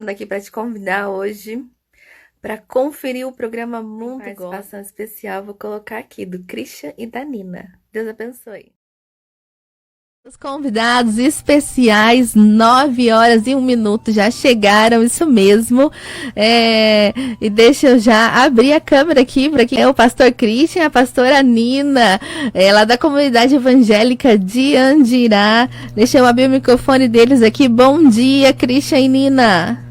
Aqui para te convidar hoje para conferir o programa Mundo Igual. Participação especial, vou colocar aqui do Christian e da Nina. Deus abençoe. Os convidados especiais, 9h01 já chegaram, isso mesmo. E deixa eu já abrir a câmera aqui para quem é o pastor Christian e a pastora Nina, lá da comunidade evangélica de Andirá. Deixa eu abrir o microfone deles aqui. Bom dia, Christian e Nina.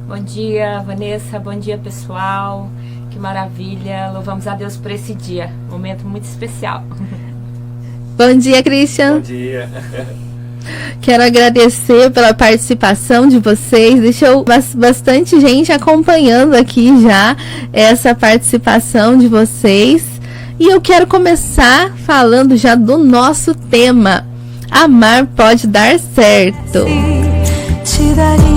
Bom dia, Vanessa. Bom dia, pessoal. Que maravilha. Louvamos a Deus por esse dia. Momento muito especial. Bom dia, Christian. Bom dia. Quero agradecer pela participação de vocês. Deixou bastante gente acompanhando aqui já essa participação de vocês. E eu quero começar falando já do nosso tema. Amar pode dar certo. Te daria.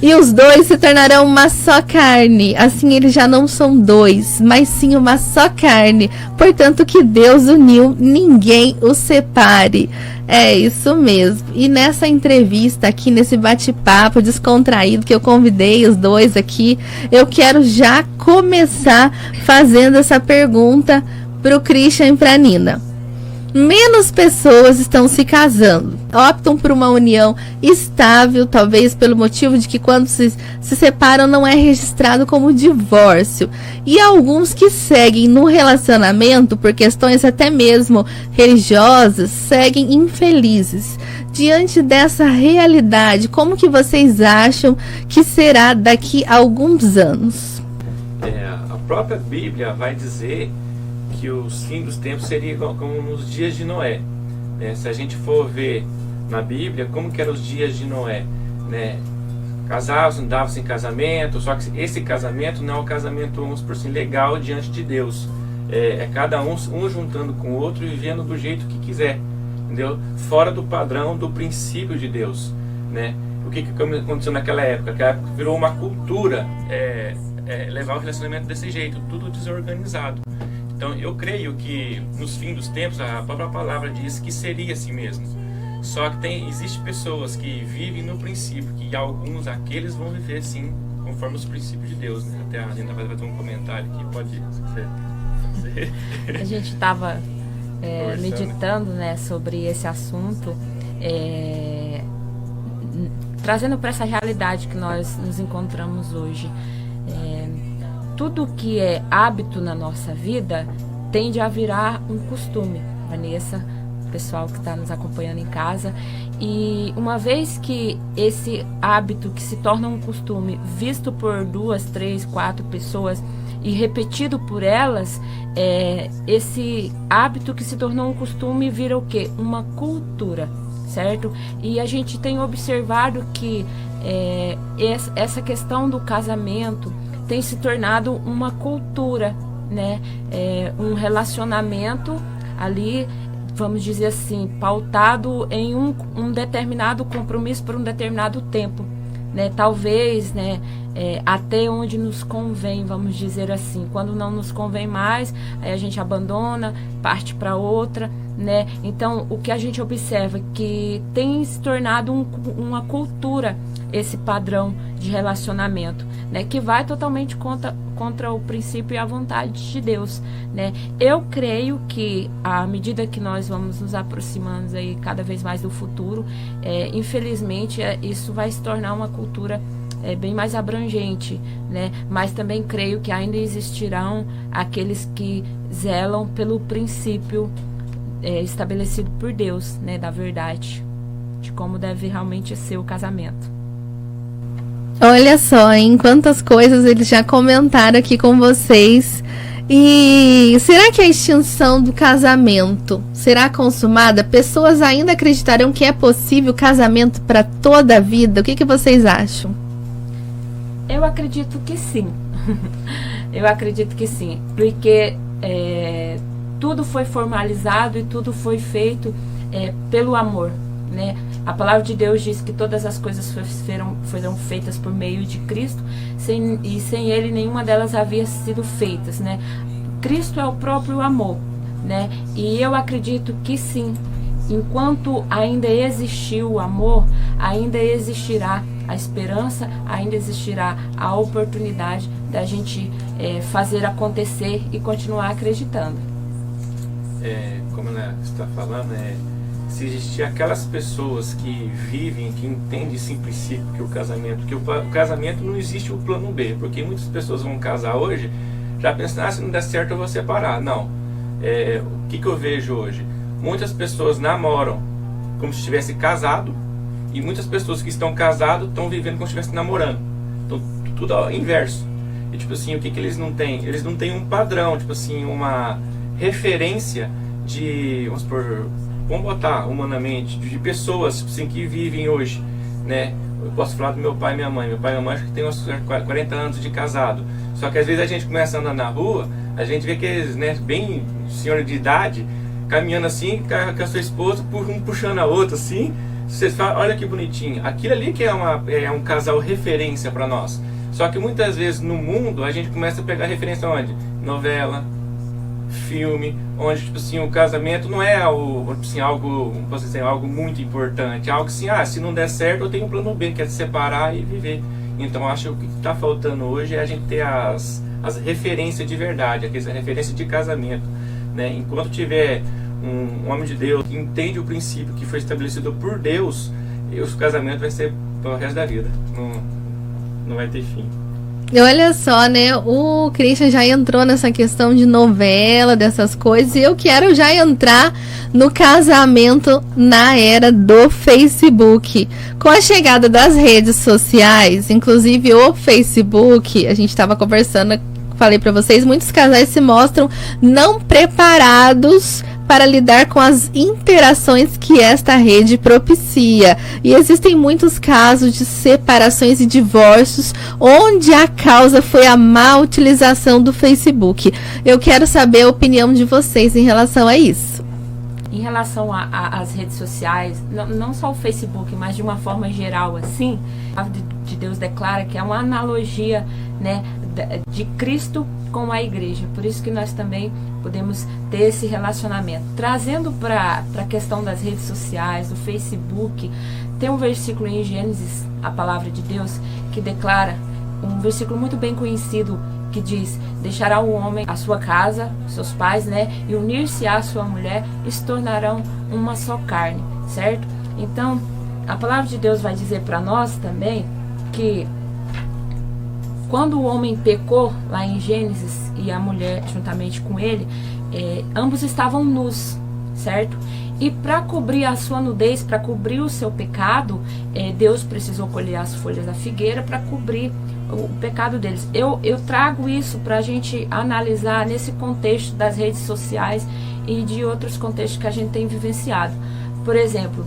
E os dois se tornarão uma só carne. Assim eles já não são dois, mas sim uma só carne. Portanto, que Deus uniu, ninguém os separe. É isso mesmo. E nessa entrevista aqui, nesse bate-papo descontraído que eu convidei os dois aqui, eu quero já começar fazendo essa pergunta pro Christian e pra Nina. Menos pessoas estão se casando, optam por uma união estável, talvez pelo motivo de que quando se separam não é registrado como divórcio. E alguns que seguem no relacionamento por questões até mesmo religiosas, seguem infelizes. Diante dessa realidade, como que vocês acham que será daqui a alguns anos? A própria Bíblia vai dizer que os fins dos tempos seriam como nos dias de Noé. Se a gente for ver na Bíblia como que eram os dias de Noé, casavam-se, davam-se em casamento, só que esse casamento não é um casamento, vamos por assim, legal diante de Deus. É cada um juntando com o outro e vivendo do jeito que quiser, entendeu? Fora do padrão, do princípio de Deus, O que aconteceu naquela época? Naquela época virou uma cultura levar o relacionamento desse jeito, tudo desorganizado. Então eu creio que nos fins dos tempos a própria palavra diz que seria assim mesmo. Só que existem pessoas que vivem no princípio, que aqueles vão viver sim conforme os princípios de Deus. Até a Nina vai ter um comentário aqui, pode fazer. A gente estava meditando sobre esse assunto, trazendo para essa realidade que nós nos encontramos hoje. Tudo que é hábito na nossa vida tende a virar um costume, Vanessa, pessoal que está nos acompanhando em casa. E uma vez que esse hábito que se torna um costume, visto por 2, 3, 4 pessoas e repetido por elas, esse hábito que se tornou um costume vira o quê? Uma cultura, certo? E a gente tem observado que essa questão do casamento tem se tornado uma cultura, um relacionamento ali, vamos dizer assim, pautado em um determinado compromisso por um determinado tempo, talvez, até onde nos convém, vamos dizer assim. Quando não nos convém mais, aí a gente abandona, parte para outra, Então, o que a gente observa é que tem se tornado uma cultura esse padrão de relacionamento, que vai totalmente contra o princípio e a vontade de Deus, Eu creio que à medida que nós vamos nos aproximando aí cada vez mais do futuro, infelizmente isso vai se tornar uma cultura bem mais abrangente, Mas também creio que ainda existirão aqueles que zelam pelo princípio estabelecido por Deus, da verdade, de como deve realmente ser o casamento. Olha só, hein? Quantas coisas eles já comentaram aqui com vocês. E será que a extinção do casamento será consumada? Pessoas ainda acreditarão que é possível casamento para toda a vida? O que vocês acham? Eu acredito que sim. Eu acredito que sim. Porque tudo foi formalizado e tudo foi feito pelo amor, A palavra de Deus diz que todas as coisas foram feitas por meio de Cristo, e sem Ele nenhuma delas havia sido feitas, Cristo é o próprio amor, E eu acredito que sim, enquanto ainda existir o amor, ainda existirá a esperança, ainda existirá a oportunidade da gente fazer acontecer e continuar acreditando. Como você está falando, se existir aquelas pessoas que vivem, que entendem esse princípio que o casamento não existe o plano B, porque muitas pessoas vão casar hoje já pensando, se não der certo eu vou separar. Não. O que eu vejo hoje? Muitas pessoas namoram como se estivesse casado, e muitas pessoas que estão casadas estão vivendo como se estivessem namorando. Então, tudo ao inverso. E tipo assim, o que eles não têm? Eles não têm um padrão, tipo assim, uma referência de, vamos botar humanamente, de pessoas tipo assim, que vivem hoje, né? Eu posso falar do meu pai e minha mãe. Meu pai e minha mãe acho que tem uns 40 anos de casado. Só que às vezes a gente começa a andar na rua, a gente vê que eles, né, bem senhor de idade, caminhando assim, com a sua esposa, um puxando a outra assim. Vocês falam, olha que bonitinho. Aquilo ali que é um casal referência para nós. Só que muitas vezes no mundo a gente começa a pegar referência onde? Novela, filme, onde tipo assim, o casamento não é tipo assim, algo, posso dizer, algo muito importante. Algo assim, se não der certo eu tenho um plano B, que é se separar e viver. Então acho que o que está faltando hoje é a gente ter as referências de verdade, aquelas referências de casamento, né? Enquanto tiver um homem de Deus que entende o princípio que foi estabelecido por Deus, o casamento vai ser pelo resto da vida, não vai ter fim. E olha só, né, o Christian já entrou nessa questão de novela, dessas coisas, e eu quero já entrar no casamento na era do Facebook. Com a chegada das redes sociais, inclusive o Facebook, a gente estava conversando, falei para vocês, muitos casais se mostram não preparados para lidar com as interações que esta rede propicia. E existem muitos casos de separações e divórcios onde a causa foi a má utilização do Facebook. Eu quero saber a opinião de vocês em relação a isso. Em relação às redes sociais, não só o Facebook, mas de uma forma geral, assim, a palavra de Deus declara que é uma analogia, né, de Cristo com a igreja. Por isso que nós também podemos ter esse relacionamento. Trazendo para a questão das redes sociais, do Facebook, tem um versículo em Gênesis, a palavra de Deus, que declara, um versículo muito bem conhecido, que diz: deixará o homem a sua casa, seus pais, né, e unir-se à sua mulher, e se tornarão uma só carne, certo? Então, a palavra de Deus vai dizer para nós também que quando o homem pecou, lá em Gênesis, e a mulher juntamente com ele, ambos estavam nus, certo? E para cobrir a sua nudez, para cobrir o seu pecado, Deus precisou colher as folhas da figueira para cobrir o pecado deles. Eu trago isso para a gente analisar nesse contexto das redes sociais e de outros contextos que a gente tem vivenciado. Por exemplo,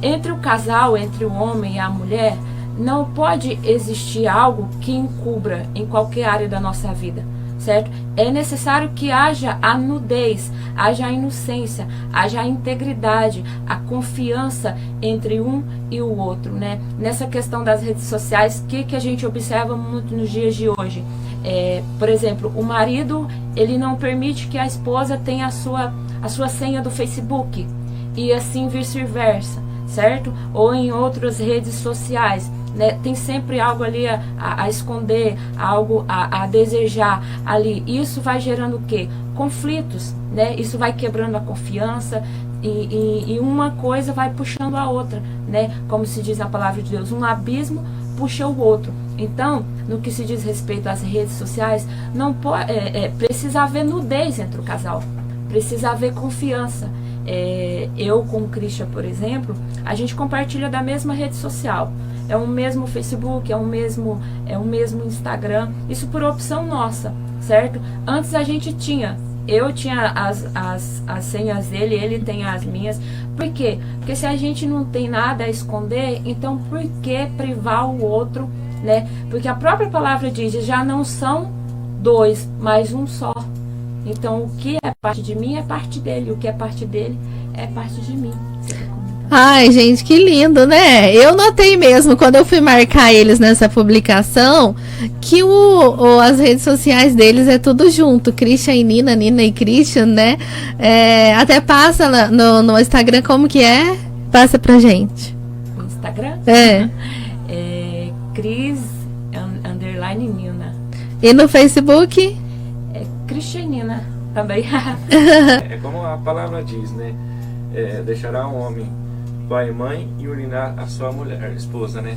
entre o casal, entre o homem e a mulher, não pode existir algo que encubra em qualquer área da nossa vida, certo? É necessário que haja a nudez, haja a inocência, haja a integridade, a confiança entre um e o outro, né? Nessa questão das redes sociais, o que a gente observa muito nos dias de hoje? Por exemplo, o marido, ele não permite que a esposa tenha a sua senha do Facebook, e assim vice-versa, certo? Ou em outras redes sociais, né? Tem sempre algo ali a esconder, algo a desejar ali. Isso vai gerando o quê? Conflitos, né? Isso vai quebrando a confiança e uma coisa vai puxando a outra, né? Como se diz na palavra de Deus, um abismo puxa o outro. Então, no que se diz respeito às redes sociais, não pode, precisa haver nudez entre o casal, precisa haver confiança. Eu com o Christian, por exemplo, a gente compartilha da mesma rede social, é o mesmo Facebook, é o mesmo Instagram, isso por opção nossa, certo? Antes a gente eu tinha as senhas dele, ele tem as minhas. Por quê? Porque se a gente não tem nada a esconder, então por que privar o outro, né? Porque a própria palavra diz, já não são dois, mas um só. Então o que é parte de mim é parte dele, o que é parte dele é parte de mim. Você quer comentar? Ai, gente, que lindo, né? Eu notei mesmo, quando eu fui marcar eles nessa publicação, que as redes sociais deles é tudo junto. Christian e Nina, Nina e Christian, né? Até passa no Instagram, como que é? Passa pra gente. O Instagram? É Cris _ Nina. E no Facebook? Christian Nina também. É como a palavra diz, né? Deixará um homem pai e mãe e unirá a sua mulher, esposa, né?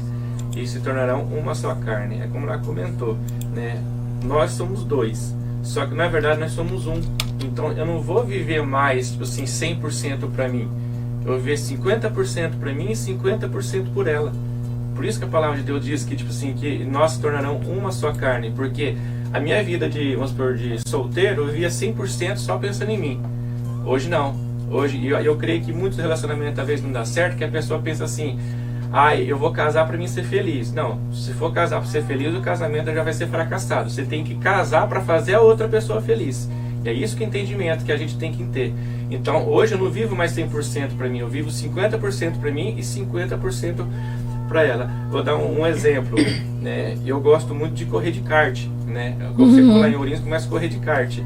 E se tornarão uma só carne. É como ela comentou, né? Nós somos dois, só que na verdade nós somos um. Então eu não vou viver mais, tipo assim, 100% para mim. Eu vou viver 50% para mim e 50% por ela. Por isso que a palavra de Deus diz que, tipo assim, que nós se tornarão uma só carne. Porque a minha vida vamos supor, de solteiro, eu vivia 100% só pensando em mim. Hoje não. Hoje, eu creio que muitos relacionamentos talvez não dá certo, que a pessoa pensa assim, eu vou casar para mim ser feliz. Não, se for casar para ser feliz, o casamento já vai ser fracassado. Você tem que casar para fazer a outra pessoa feliz. E é isso que é o entendimento que a gente tem que ter. Então, hoje eu não vivo mais 100% para mim, eu vivo 50% para mim e 50% para ela. Vou dar um exemplo, né? Eu gosto muito de correr de kart, né? Quando você for lá em Ourinhos, começa a correr de kart.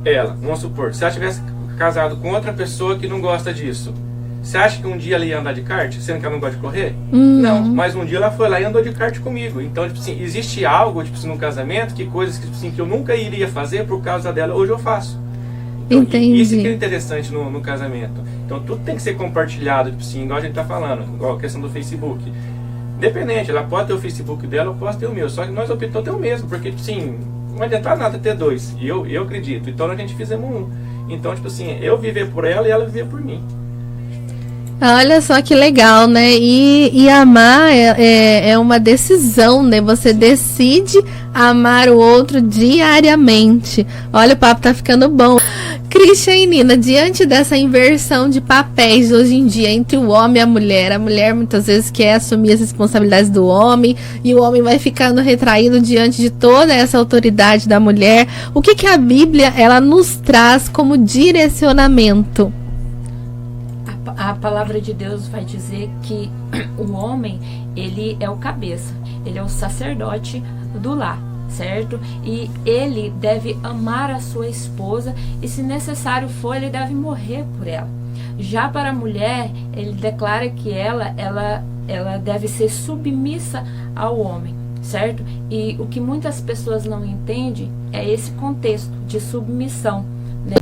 Ela, vamos supor, se ela tivesse casado com outra pessoa que não gosta disso, você acha que um dia ela ia andar de kart, sendo que ela não gosta de correr? Não, mas um dia ela foi lá e andou de kart comigo. Então, tipo assim, existe algo, tipo assim, no casamento, que coisas que, tipo assim, que eu nunca iria fazer por causa dela, hoje eu faço. Então, entendi. Isso que é interessante no casamento. Então tudo tem que ser compartilhado, tipo assim, igual a gente tá falando, igual a questão do Facebook. Independente, ela pode ter o Facebook dela, eu posso ter o meu, só que nós optamos ter o mesmo, porque, tipo assim, não vai adiantar nada ter dois, e eu acredito. Então a gente fizemos um. Então, tipo assim, eu viver por ela e ela viver por mim. Olha só que legal, né? E amar é uma decisão, né? Você decide amar o outro diariamente. Olha, o papo tá ficando bom. Christian e Nina, diante dessa inversão de papéis hoje em dia entre o homem e a mulher muitas vezes quer assumir as responsabilidades do homem e o homem vai ficando retraído diante de toda essa autoridade da mulher. O que a Bíblia ela nos traz como direcionamento? A palavra de Deus vai dizer que o homem, ele é o cabeça, ele é o sacerdote do lar, certo? E ele deve amar a sua esposa e, se necessário for, ele deve morrer por ela. Já para a mulher, ele declara que ela deve ser submissa ao homem, certo? E o que muitas pessoas não entendem é esse contexto de submissão, né?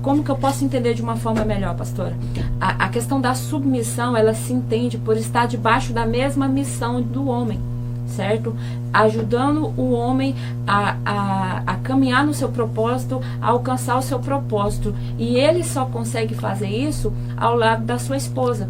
Como que eu posso entender de uma forma melhor, pastora? A questão da submissão, ela se entende por estar debaixo da mesma missão do homem, certo? Ajudando o homem a caminhar no seu propósito, a alcançar o seu propósito. E ele só consegue fazer isso ao lado da sua esposa.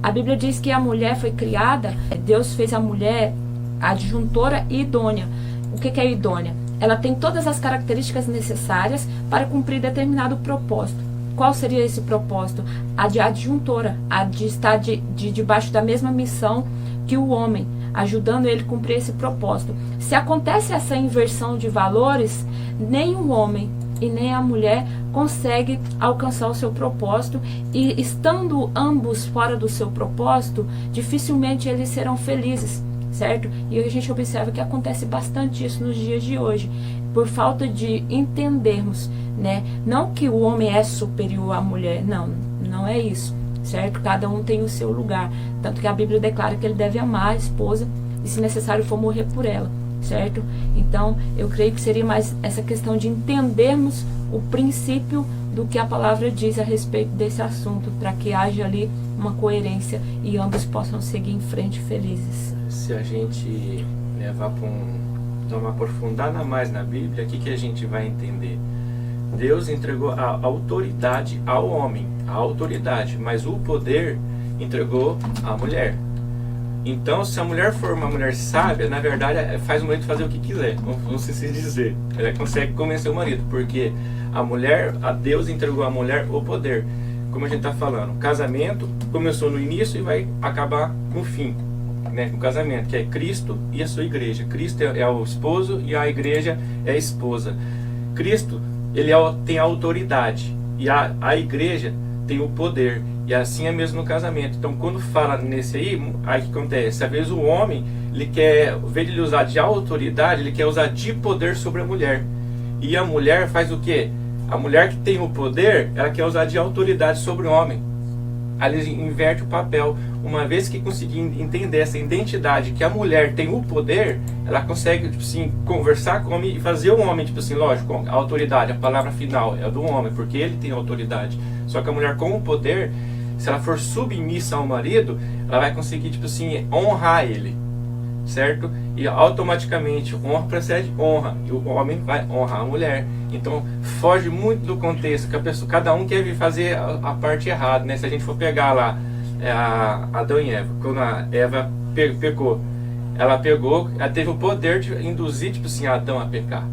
A Bíblia diz que a mulher foi criada, Deus fez a mulher adjuntora e idônea. O que é idônea? Ela tem todas as características necessárias para cumprir determinado propósito. Qual seria esse propósito? A de adjuntora, a de estar debaixo da mesma missão que o homem, ajudando ele a cumprir esse propósito. Se acontece essa inversão de valores, nem o homem e nem a mulher consegue alcançar o seu propósito, e estando ambos fora do seu propósito, dificilmente eles serão felizes, certo? E a gente observa que acontece bastante isso nos dias de hoje, por falta de entendermos, né? Não que o homem é superior à mulher, não é isso, certo? Cada um tem o seu lugar, tanto que a Bíblia declara que ele deve amar a esposa e, se necessário for, morrer por ela, certo? Então, eu creio que seria mais essa questão de entendermos o princípio do que a palavra diz a respeito desse assunto, para que haja ali uma coerência e ambos possam seguir em frente felizes. Se a gente levar para dar uma aprofundada mais na Bíblia, o que a gente vai entender? Deus entregou a autoridade ao homem, a autoridade, mas o poder entregou à mulher. Então, se a mulher for uma mulher sábia, na verdade, faz o marido fazer o que quiser, não sei se dizer. Ela consegue convencer o marido, porque a Deus entregou à mulher o poder. Como a gente está falando, o casamento começou no início e vai acabar no fim, né? O casamento, que é Cristo e a sua igreja. Cristo é o esposo e a igreja é a esposa. Cristo, ele tem a autoridade, e a igreja tem o poder. E assim é mesmo no casamento. Então, quando fala nesse aí que acontece? Às vezes o homem, ele quer, ao invés de ele usar de autoridade, ele quer usar de poder sobre a mulher. E a mulher faz o quê? A mulher que tem o poder, ela quer usar de autoridade sobre o homem. Aí ele inverte o papel. Uma vez que conseguir entender essa identidade, que a mulher tem o poder, ela consegue, tipo assim, conversar com o homem e fazer o homem, tipo assim, lógico, a autoridade, a palavra final é do homem, porque ele tem autoridade. Só que a mulher com o poder, se ela for submissa ao marido, ela vai conseguir, tipo assim, honrar ele, certo? E automaticamente honra precede honra, e o homem vai honrar a mulher. Então foge muito do contexto, que a pessoa, cada um quer vir fazer a parte errada, né? Se a gente for pegar lá Adão e Eva, quando a Eva pecou, ela teve o poder de induzir, tipo assim, Adão a pecar.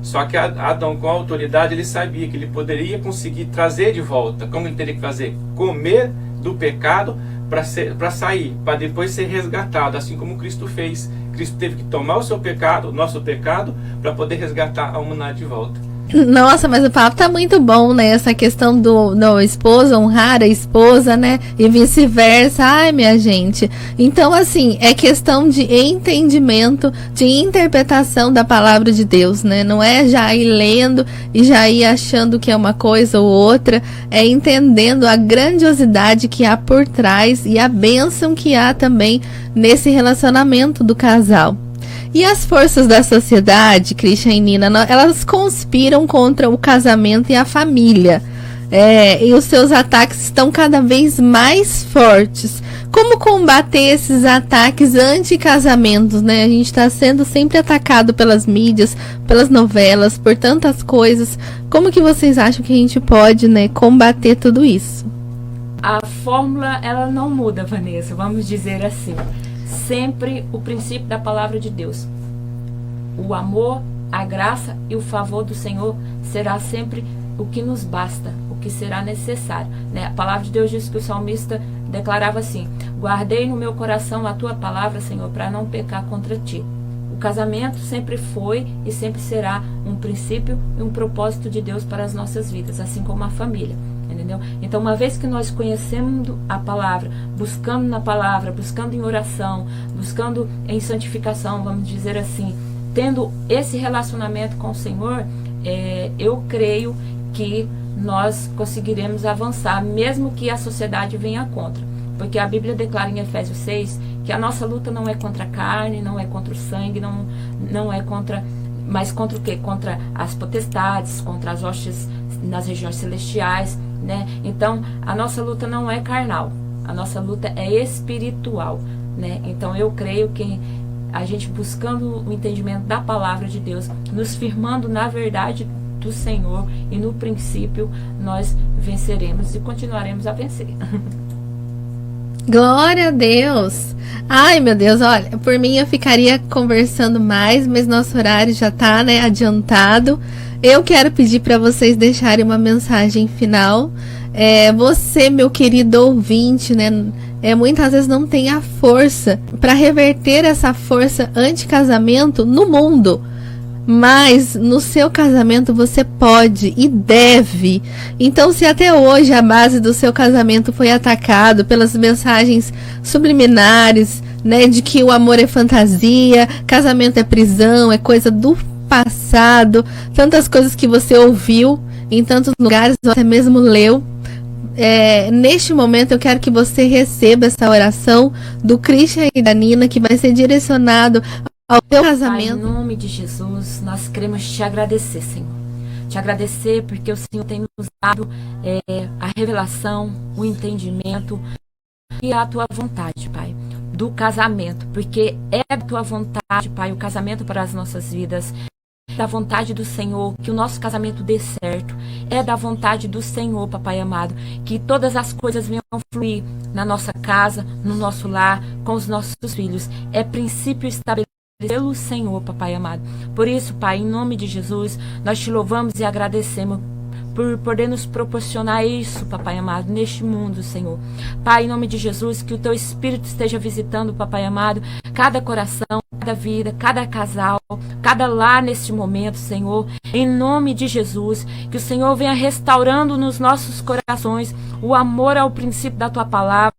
Só que Adão, com a autoridade, ele sabia que ele poderia conseguir trazer de volta. Como ele teria que fazer? Comer do pecado para sair, para depois ser resgatado, assim como Cristo fez. Cristo teve que tomar o seu pecado, o nosso pecado, para poder resgatar a humanidade de volta. Nossa, mas o papo tá muito bom, né? Essa questão do esposo honrar a esposa, né? E vice-versa. Ai, minha gente. Então, assim, é questão de entendimento, de interpretação da palavra de Deus, né? Não é já ir lendo e já ir achando que é uma coisa ou outra. É entendendo a grandiosidade que há por trás e a bênção que há também nesse relacionamento do casal. E as forças da sociedade, Christian e Nina, elas conspiram contra o casamento e a família. E os seus ataques estão cada vez mais fortes. Como combater esses ataques anti-casamentos, né? A gente está sendo sempre atacado pelas mídias, pelas novelas, por tantas coisas. Como que vocês acham que a gente pode, né, combater tudo isso? A fórmula, ela não muda, Vanessa, vamos dizer assim. Sempre o princípio da palavra de Deus. O amor, a graça e o favor do Senhor será sempre o que nos basta, o que será necessário, né? A palavra de Deus diz que o salmista declarava assim: guardei no meu coração a tua palavra, Senhor, para não pecar contra ti. O casamento sempre foi e sempre será um princípio e um propósito de Deus para as nossas vidas, assim como a família. Entendeu? Então, uma vez que nós conhecemos a palavra, buscando na palavra, buscando em oração, buscando em santificação, vamos dizer assim, tendo esse relacionamento com o Senhor, eu creio que nós conseguiremos avançar, mesmo que a sociedade venha contra. Porque a Bíblia declara em Efésios 6 que a nossa luta não é contra a carne, não é contra o sangue, não é contra... Mas contra o quê? Contra as potestades, contra as hostes nas regiões celestiais, né? Então, a nossa luta não é carnal, a nossa luta é espiritual, né? Então, eu creio que a gente buscando o entendimento da palavra de Deus, nos firmando na verdade do Senhor e no princípio, nós venceremos e continuaremos a vencer. Glória a Deus! Ai, meu Deus, olha, por mim eu ficaria conversando mais, mas nosso horário já tá, né, adiantado. Eu quero pedir para vocês deixarem uma mensagem final. Você, meu querido ouvinte, né, muitas vezes não tem a força para reverter essa força anti-casamento no mundo. Mas no seu casamento você pode e deve. Então, se até hoje a base do seu casamento foi atacado pelas mensagens subliminares, né, de que o amor é fantasia, casamento é prisão, é coisa do passado, tantas coisas que você ouviu em tantos lugares, ou até mesmo leu, neste momento eu quero que você receba essa oração do Christian e da Nina, que vai ser direcionado ao teu casamento. Pai, em nome de Jesus, nós queremos te agradecer, Senhor. Te agradecer porque o Senhor tem nos dado a revelação, o entendimento e a tua vontade, Pai, do casamento, porque é a tua vontade, Pai, o casamento para as nossas vidas. É da vontade do Senhor que o nosso casamento dê certo. É da vontade do Senhor, Papai amado, que todas as coisas venham fluir na nossa casa, no nosso lar, com os nossos filhos. É princípio estabelecido pelo Senhor, Papai amado. Por isso, Pai, em nome de Jesus, nós te louvamos e agradecemos por poder nos proporcionar isso, Papai amado, neste mundo, Senhor. Pai, em nome de Jesus, que o teu Espírito esteja visitando, Papai amado, cada coração, cada vida, cada casal. cada lar neste momento, Senhor, em nome de Jesus, que o Senhor venha restaurando nos nossos corações o amor ao princípio da Tua palavra,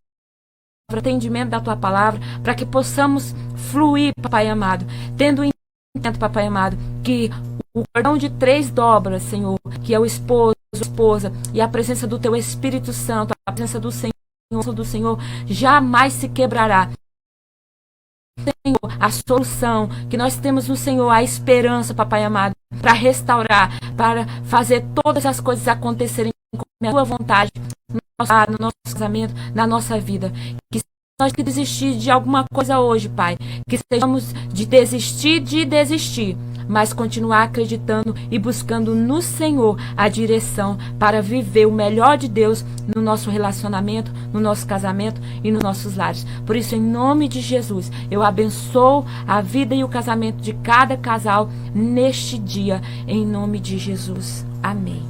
o entendimento da Tua palavra, para que possamos fluir, Papai amado, tendo entendimento, Papai amado, que o cordão de 3 dobras, Senhor, que é o esposo, a esposa, e a presença do Teu Espírito Santo, a presença do Senhor, jamais se quebrará. Senhor, a solução que nós temos no Senhor, a esperança, Papai amado, para restaurar, para fazer todas as coisas acontecerem com a Tua vontade, no nosso casamento, na nossa vida. Que se nós que desistir de alguma coisa hoje, Pai, que sejamos de desistir, mas continuar acreditando e buscando no Senhor a direção para viver o melhor de Deus no nosso relacionamento, no nosso casamento e nos nossos lares. Por isso, em nome de Jesus, eu abençoo a vida e o casamento de cada casal neste dia, em nome de Jesus. Amém.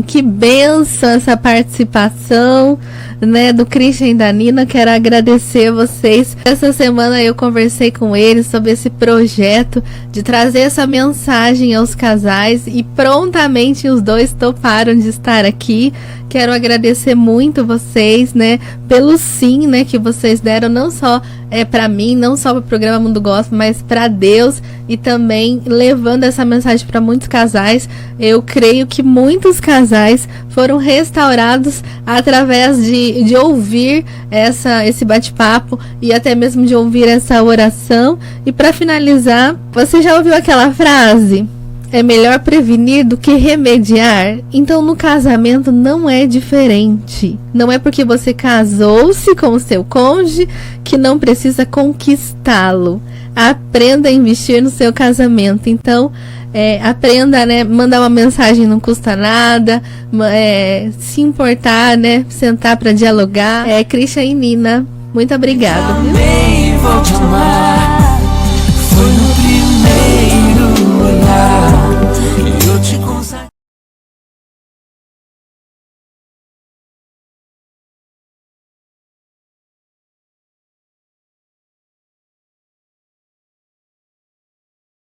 Que bênção essa participação, né, do Christian e da Nina. Quero agradecer vocês. Essa semana eu conversei com eles sobre esse projeto de trazer essa mensagem aos casais e prontamente os dois toparam de estar aqui. Quero agradecer muito vocês, né, pelo sim, né, que vocês deram, não só para mim, não só para o programa Mundo Gospel, mas para Deus, e também levando essa mensagem para muitos casais. Eu creio que muitos casais foram restaurados através de ouvir esse bate-papo e até mesmo de ouvir essa oração. E para finalizar, você já ouviu aquela frase? É melhor prevenir do que remediar. Então, no casamento não é diferente. Não é porque você casou-se com o seu cônjuge que não precisa conquistá-lo. Aprenda a investir no seu casamento. Então, aprenda, né? Mandar uma mensagem não custa nada. Se importar, né? Sentar para dialogar. Christian e Nina, muito obrigada. Viu?